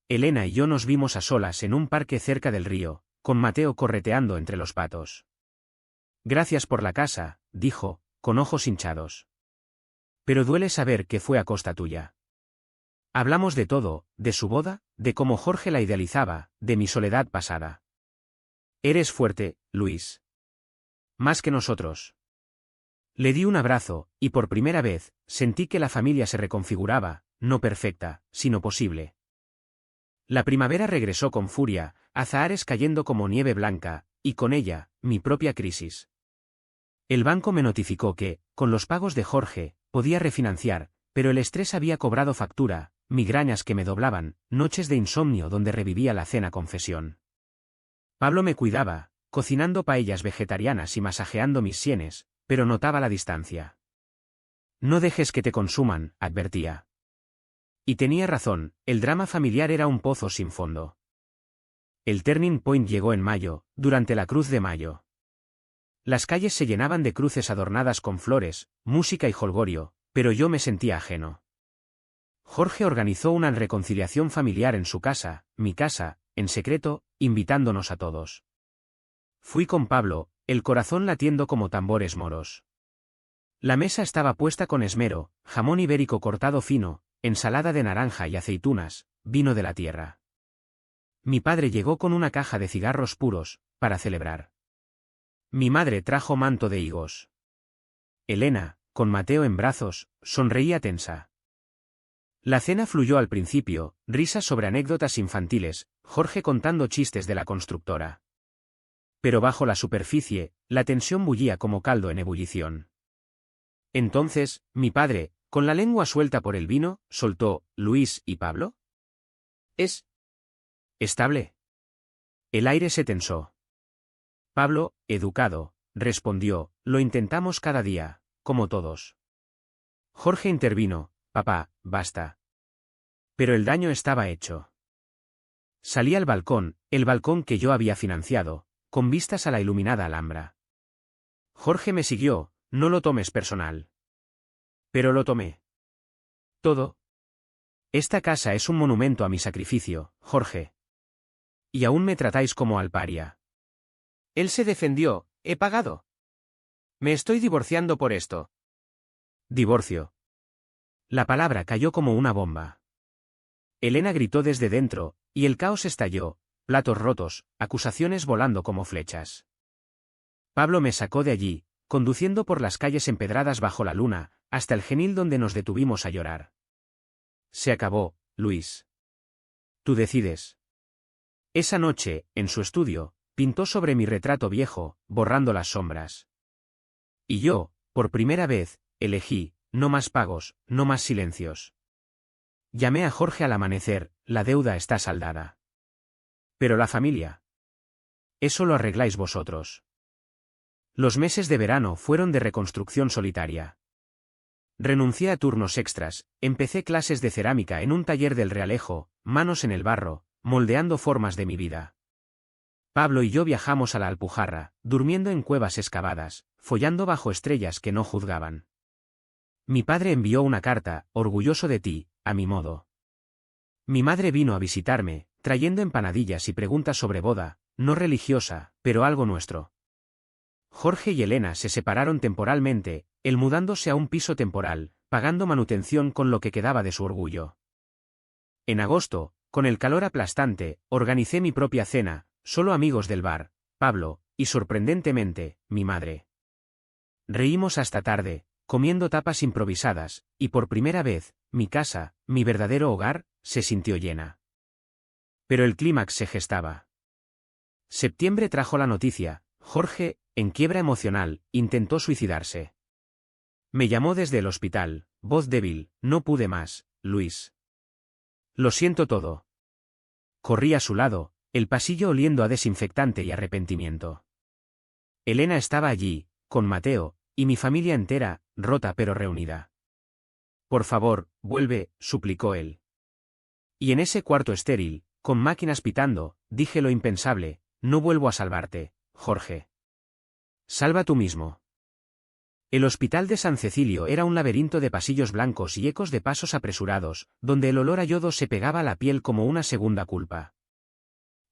Elena y yo nos vimos a solas en un parque cerca del río, con Mateo correteando entre los patos. Gracias por la casa, dijo, con ojos hinchados. Pero duele saber que fue a costa tuya. Hablamos de todo, de su boda, de cómo Jorge la idealizaba, de mi soledad pasada. Eres fuerte, Luis. Más que nosotros. Le di un abrazo, y por primera vez, sentí que la familia se reconfiguraba, no perfecta, sino posible. La primavera regresó con furia, azahares cayendo como nieve blanca, y con ella, mi propia crisis. El banco me notificó que, con los pagos de Jorge, podía refinanciar, pero el estrés había cobrado factura, migrañas que me doblaban, noches de insomnio donde revivía la cena confesión. Pablo me cuidaba, cocinando paellas vegetarianas y masajeando mis sienes, pero notaba la distancia. No dejes que te consuman, advertía. Y tenía razón, el drama familiar era un pozo sin fondo. El turning point llegó en mayo, durante la Cruz de Mayo. Las calles se llenaban de cruces adornadas con flores, música y jolgorio, pero yo me sentía ajeno. Jorge organizó una reconciliación familiar en su casa, mi casa, en secreto, invitándonos a todos. Fui con Pablo, el corazón latiendo como tambores moros. La mesa estaba puesta con esmero, jamón ibérico cortado fino, ensalada de naranja y aceitunas, vino de la tierra. Mi padre llegó con una caja de cigarros puros, para celebrar. Mi madre trajo manto de higos. Elena, con Mateo en brazos, sonreía tensa. La cena fluyó al principio, risas sobre anécdotas infantiles, Jorge contando chistes de la constructora. Pero bajo la superficie, la tensión bullía como caldo en ebullición. Entonces, mi padre, con la lengua suelta por el vino, soltó, «¿Luis y Pablo? ¿Es estable?» El aire se tensó. Pablo, educado, respondió, «Lo intentamos cada día, como todos». Jorge intervino, «Papá, basta». Pero el daño estaba hecho. Salí al balcón, el balcón que yo había financiado, con vistas a la iluminada Alhambra. Jorge me siguió, «No lo tomes personal». Pero lo tomé. Todo. Esta casa es un monumento a mi sacrificio, Jorge. Y aún me tratáis como al paria. Él se defendió, «He pagado. Me estoy divorciando por esto». Divorcio. La palabra cayó como una bomba. Elena gritó desde dentro, y el caos estalló, platos rotos, acusaciones volando como flechas. Pablo me sacó de allí, conduciendo por las calles empedradas bajo la luna, hasta el genil donde nos detuvimos a llorar. Se acabó, Luis. Tú decides. Esa noche, en su estudio, pintó sobre mi retrato viejo, borrando las sombras. Y yo, por primera vez, elegí, no más pagos, no más silencios. Llamé a Jorge al amanecer, la deuda está saldada. Pero la familia. Eso lo arregláis vosotros. Los meses de verano fueron de reconstrucción solitaria. Renuncié a turnos extras, empecé clases de cerámica en un taller del Realejo, manos en el barro, moldeando formas de mi vida. Pablo y yo viajamos a la Alpujarra, durmiendo en cuevas excavadas, follando bajo estrellas que no juzgaban. Mi padre envió una carta, orgulloso de ti, a mi modo. Mi madre vino a visitarme, trayendo empanadillas y preguntas sobre boda, no religiosa, pero algo nuestro. Jorge y Elena se separaron temporalmente, él mudándose a un piso temporal, pagando manutención con lo que quedaba de su orgullo. En agosto, con el calor aplastante, organicé mi propia cena, solo amigos del bar, Pablo, y sorprendentemente, mi madre. Reímos hasta tarde, comiendo tapas improvisadas, y por primera vez, mi casa, mi verdadero hogar, se sintió llena. Pero el clímax se gestaba. Septiembre trajo la noticia, Jorge, en quiebra emocional, intentó suicidarse. Me llamó desde el hospital, voz débil, no pude más, Luis. Lo siento todo. Corrí a su lado, el pasillo oliendo a desinfectante y arrepentimiento. Elena estaba allí, con Mateo, y mi familia entera, rota pero reunida. Por favor, vuelve, suplicó él. Y en ese cuarto estéril, con máquinas pitando, dije lo impensable, no vuelvo a salvarte, Jorge. Salva tú mismo. El hospital de San Cecilio era un laberinto de pasillos blancos y ecos de pasos apresurados, donde el olor a yodo se pegaba a la piel como una segunda culpa.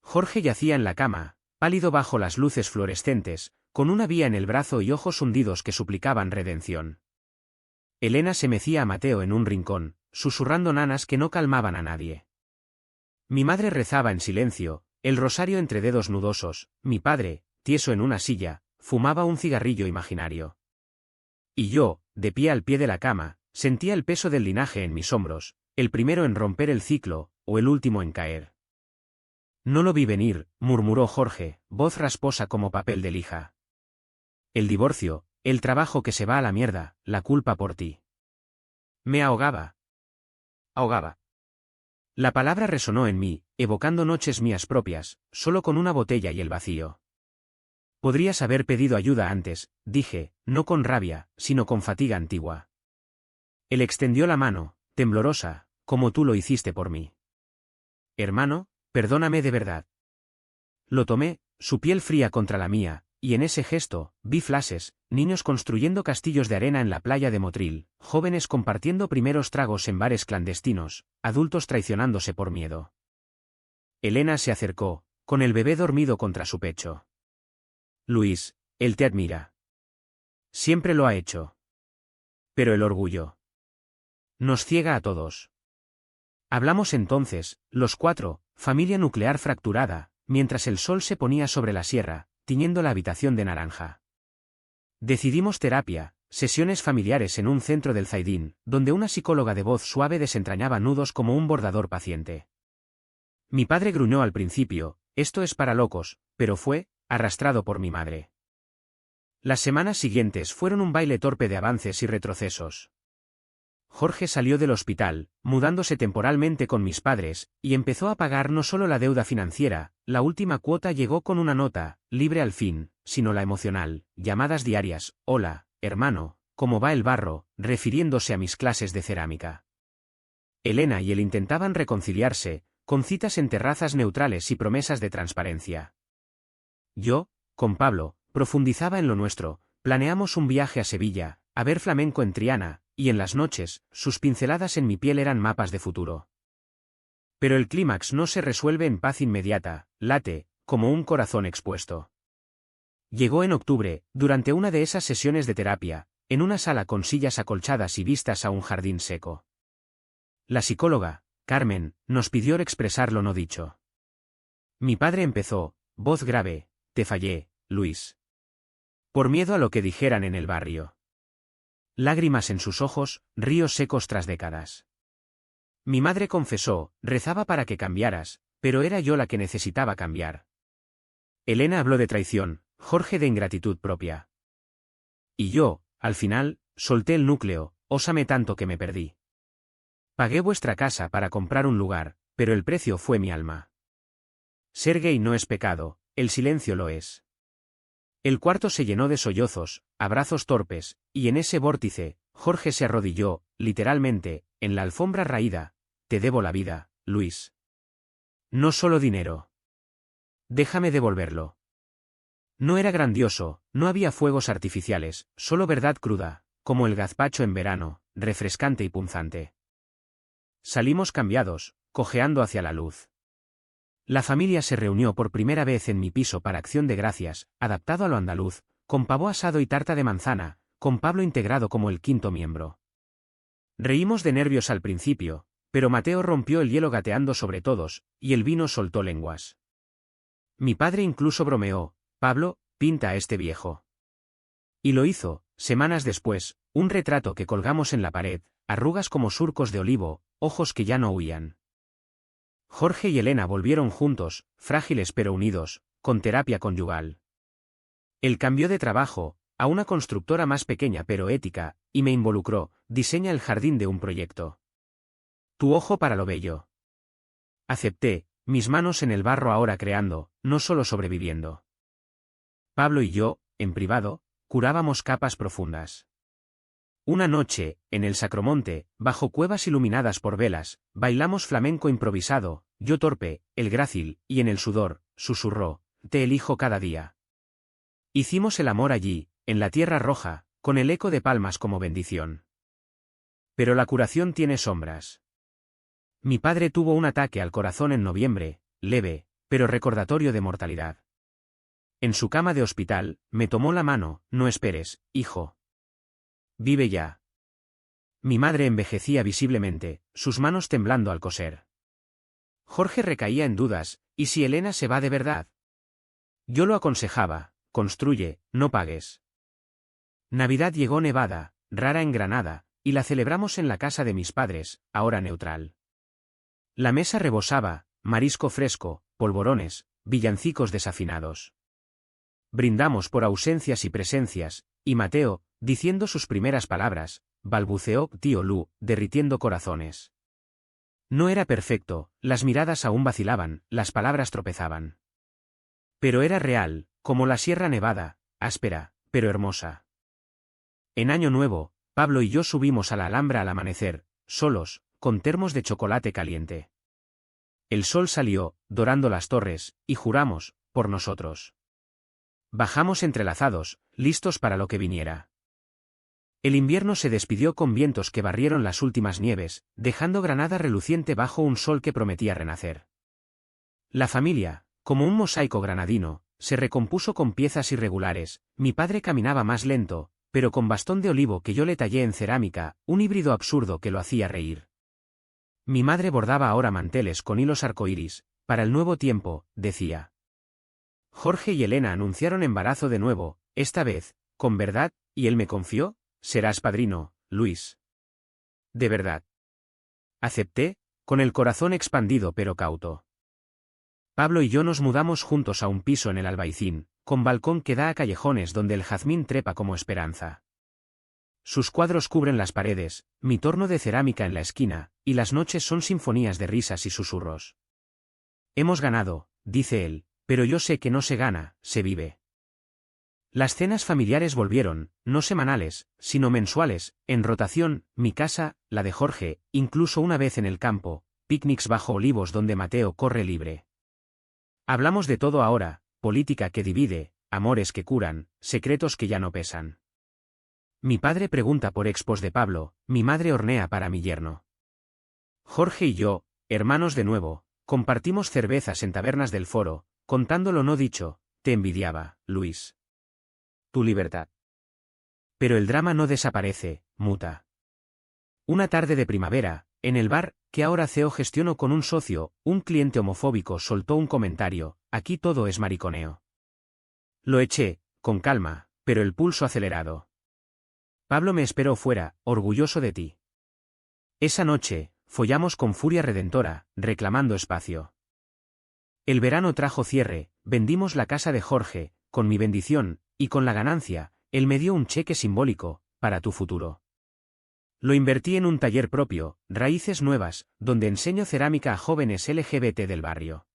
Jorge yacía en la cama, pálido bajo las luces fluorescentes, con una vía en el brazo y ojos hundidos que suplicaban redención. Elena se mecía a Mateo en un rincón, susurrando nanas que no calmaban a nadie. Mi madre rezaba en silencio, el rosario entre dedos nudosos, mi padre, tieso en una silla, fumaba un cigarrillo imaginario. Y yo, de pie al pie de la cama, sentía el peso del linaje en mis hombros, el primero en romper el ciclo, o el último en caer. No lo vi venir, murmuró Jorge, voz rasposa como papel de lija. El divorcio, el trabajo que se va a la mierda, la culpa por ti. Me ahogaba. Ahogaba. La palabra resonó en mí, evocando noches mías propias, solo con una botella y el vacío. Podrías haber pedido ayuda antes, dije, no con rabia, sino con fatiga antigua. Él extendió la mano, temblorosa, como tú lo hiciste por mí. Hermano, perdóname de verdad. Lo tomé, su piel fría contra la mía, y en ese gesto, vi flashes, niños construyendo castillos de arena en la playa de Motril, jóvenes compartiendo primeros tragos en bares clandestinos, adultos traicionándose por miedo. Elena se acercó, con el bebé dormido contra su pecho. Luis, él te admira. Siempre lo ha hecho. Pero el orgullo nos ciega a todos. Hablamos entonces, los cuatro, familia nuclear fracturada, mientras el sol se ponía sobre la sierra, tiñendo la habitación de naranja. Decidimos terapia, sesiones familiares en un centro del Zaidín, donde una psicóloga de voz suave desentrañaba nudos como un bordador paciente. Mi padre gruñó al principio, esto es para locos, pero fue, arrastrado por mi madre. Las semanas siguientes fueron un baile torpe de avances y retrocesos. Jorge salió del hospital, mudándose temporalmente con mis padres, y empezó a pagar no solo la deuda financiera, la última cuota llegó con una nota, libre al fin, sino la emocional, llamadas diarias, hola, hermano, ¿cómo va el barro?, refiriéndose a mis clases de cerámica. Elena y él intentaban reconciliarse, con citas en terrazas neutrales y promesas de transparencia. Yo, con Pablo, profundizaba en lo nuestro, planeamos un viaje a Sevilla, a ver flamenco en Triana, y en las noches, sus pinceladas en mi piel eran mapas de futuro. Pero el clímax no se resuelve en paz inmediata, late, como un corazón expuesto. Llegó en octubre, durante una de esas sesiones de terapia, en una sala con sillas acolchadas y vistas a un jardín seco. La psicóloga, Carmen, nos pidió expresar lo no dicho. Mi padre empezó, voz grave, te fallé, Luis. Por miedo a lo que dijeran en el barrio. Lágrimas en sus ojos, ríos secos tras décadas. Mi madre confesó, rezaba para que cambiaras, pero era yo la que necesitaba cambiar. Elena habló de traición, Jorge de ingratitud propia. Y yo, al final, solté el núcleo, ósame tanto que me perdí. Pagué vuestra casa para comprar un lugar, pero el precio fue mi alma. Ser gay no es pecado, el silencio lo es. El cuarto se llenó de sollozos, abrazos torpes, y en ese vórtice, Jorge se arrodilló, literalmente, en la alfombra raída. Te debo la vida, Luis. No solo dinero. Déjame devolverlo. No era grandioso, no había fuegos artificiales, solo verdad cruda, como el gazpacho en verano, refrescante y punzante. Salimos cambiados, cojeando hacia la luz. La familia se reunió por primera vez en mi piso para Acción de Gracias, adaptado a lo andaluz, con pavo asado y tarta de manzana, con Pablo integrado como el quinto miembro. Reímos de nervios al principio, pero Mateo rompió el hielo gateando sobre todos, y el vino soltó lenguas. Mi padre incluso bromeó, Pablo, pinta a este viejo. Y lo hizo, semanas después, un retrato que colgamos en la pared, arrugas como surcos de olivo, ojos que ya no huían. Jorge y Elena volvieron juntos, frágiles pero unidos, con terapia conyugal. Él cambió de trabajo, a una constructora más pequeña pero ética, y me involucró, diseña el jardín de un proyecto. Tu ojo para lo bello. Acepté, mis manos en el barro ahora creando, no solo sobreviviendo. Pablo y yo, en privado, curábamos capas profundas. Una noche, en el Sacromonte, bajo cuevas iluminadas por velas, bailamos flamenco improvisado, yo torpe, él grácil, y en el sudor, susurró, te elijo cada día. Hicimos el amor allí, en la tierra roja, con el eco de palmas como bendición. Pero la curación tiene sombras. Mi padre tuvo un ataque al corazón en noviembre, leve, pero recordatorio de mortalidad. En su cama de hospital, me tomó la mano. No esperes, hijo. Vive ya. Mi madre envejecía visiblemente, sus manos temblando al coser. Jorge recaía en dudas, ¿y si Elena se va de verdad? Yo lo aconsejaba, construye, no pagues. Navidad llegó nevada, rara en Granada, y la celebramos en la casa de mis padres, ahora neutral. La mesa rebosaba, marisco fresco, polvorones, villancicos desafinados. Brindamos por ausencias y presencias, y Mateo, diciendo sus primeras palabras, balbuceó tío Lu, derritiendo corazones. No era perfecto, las miradas aún vacilaban, las palabras tropezaban. Pero era real, como la Sierra Nevada, áspera, pero hermosa. En Año Nuevo, Pablo y yo subimos a la Alhambra al amanecer, solos, con termos de chocolate caliente. El sol salió, dorando las torres, y juramos, por nosotros. Bajamos entrelazados, listos para lo que viniera. El invierno se despidió con vientos que barrieron las últimas nieves, dejando Granada reluciente bajo un sol que prometía renacer. La familia, como un mosaico granadino, se recompuso con piezas irregulares. Mi padre caminaba más lento, pero con bastón de olivo que yo le tallé en cerámica, un híbrido absurdo que lo hacía reír. Mi madre bordaba ahora manteles con hilos arcoíris, para el nuevo tiempo, decía. Jorge y Elena anunciaron embarazo de nuevo, esta vez, con verdad, y él me confió, serás padrino, Luis. De verdad. Acepté, con el corazón expandido pero cauto. Pablo y yo nos mudamos juntos a un piso en el Albaicín, con balcón que da a callejones donde el jazmín trepa como esperanza. Sus cuadros cubren las paredes, mi torno de cerámica en la esquina, y las noches son sinfonías de risas y susurros. Hemos ganado, dice él, pero yo sé que no se gana, se vive. Las cenas familiares volvieron, no semanales, sino mensuales, en rotación, mi casa, la de Jorge, incluso una vez en el campo, picnics bajo olivos donde Mateo corre libre. Hablamos de todo ahora, política que divide, amores que curan, secretos que ya no pesan. Mi padre pregunta por expos de Pablo, mi madre hornea para mi yerno. Jorge y yo, hermanos de nuevo, compartimos cervezas en tabernas del foro, contando lo no dicho, te envidiaba, Luis. Tu libertad. Pero el drama no desaparece, muta. Una tarde de primavera, en el bar, que ahora CEO gestiono con un socio, un cliente homofóbico soltó un comentario, aquí todo es mariconeo. Lo eché, con calma, pero el pulso acelerado. Pablo me esperó fuera, orgulloso de ti. Esa noche, follamos con furia redentora, reclamando espacio. El verano trajo cierre, vendimos la casa de Jorge, con mi bendición, y con la ganancia, él me dio un cheque simbólico, para tu futuro. Lo invertí en un taller propio, Raíces Nuevas, donde enseño cerámica a jóvenes LGBT del barrio.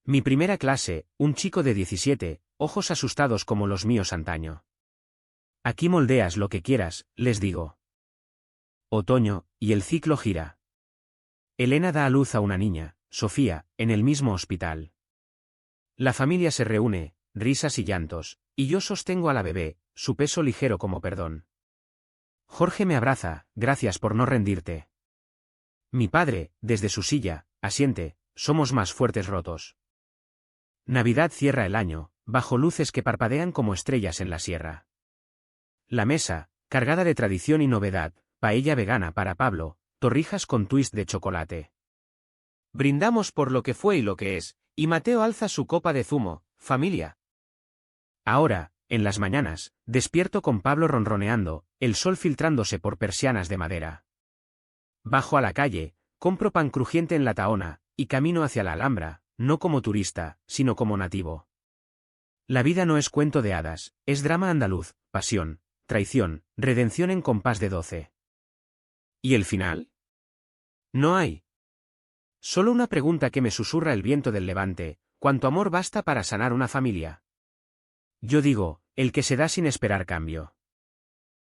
Mi primera clase, un chico de 17, ojos asustados como los míos antaño. Aquí moldeas lo que quieras, les digo. Otoño, y el ciclo gira. Elena da a luz a una niña, Sofía, en el mismo hospital. La familia se reúne, risas y llantos, y yo sostengo a la bebé, su peso ligero como perdón. Jorge me abraza, gracias por no rendirte. Mi padre, desde su silla, asiente, somos más fuertes rotos. Navidad cierra el año, bajo luces que parpadean como estrellas en la sierra. La mesa, cargada de tradición y novedad, paella vegana para Pablo, torrijas con twist de chocolate. Brindamos por lo que fue y lo que es, y Mateo alza su copa de zumo, familia. Ahora, en las mañanas, despierto con Pablo ronroneando, el sol filtrándose por persianas de madera. Bajo a la calle, compro pan crujiente en la Tahona, y camino hacia la Alhambra, no como turista, sino como nativo. La vida no es cuento de hadas, es drama andaluz, pasión, traición, redención en compás de 12. ¿Y el final? No hay. Solo una pregunta que me susurra el viento del levante, ¿cuánto amor basta para sanar una familia? Yo digo, el que se da sin esperar cambio.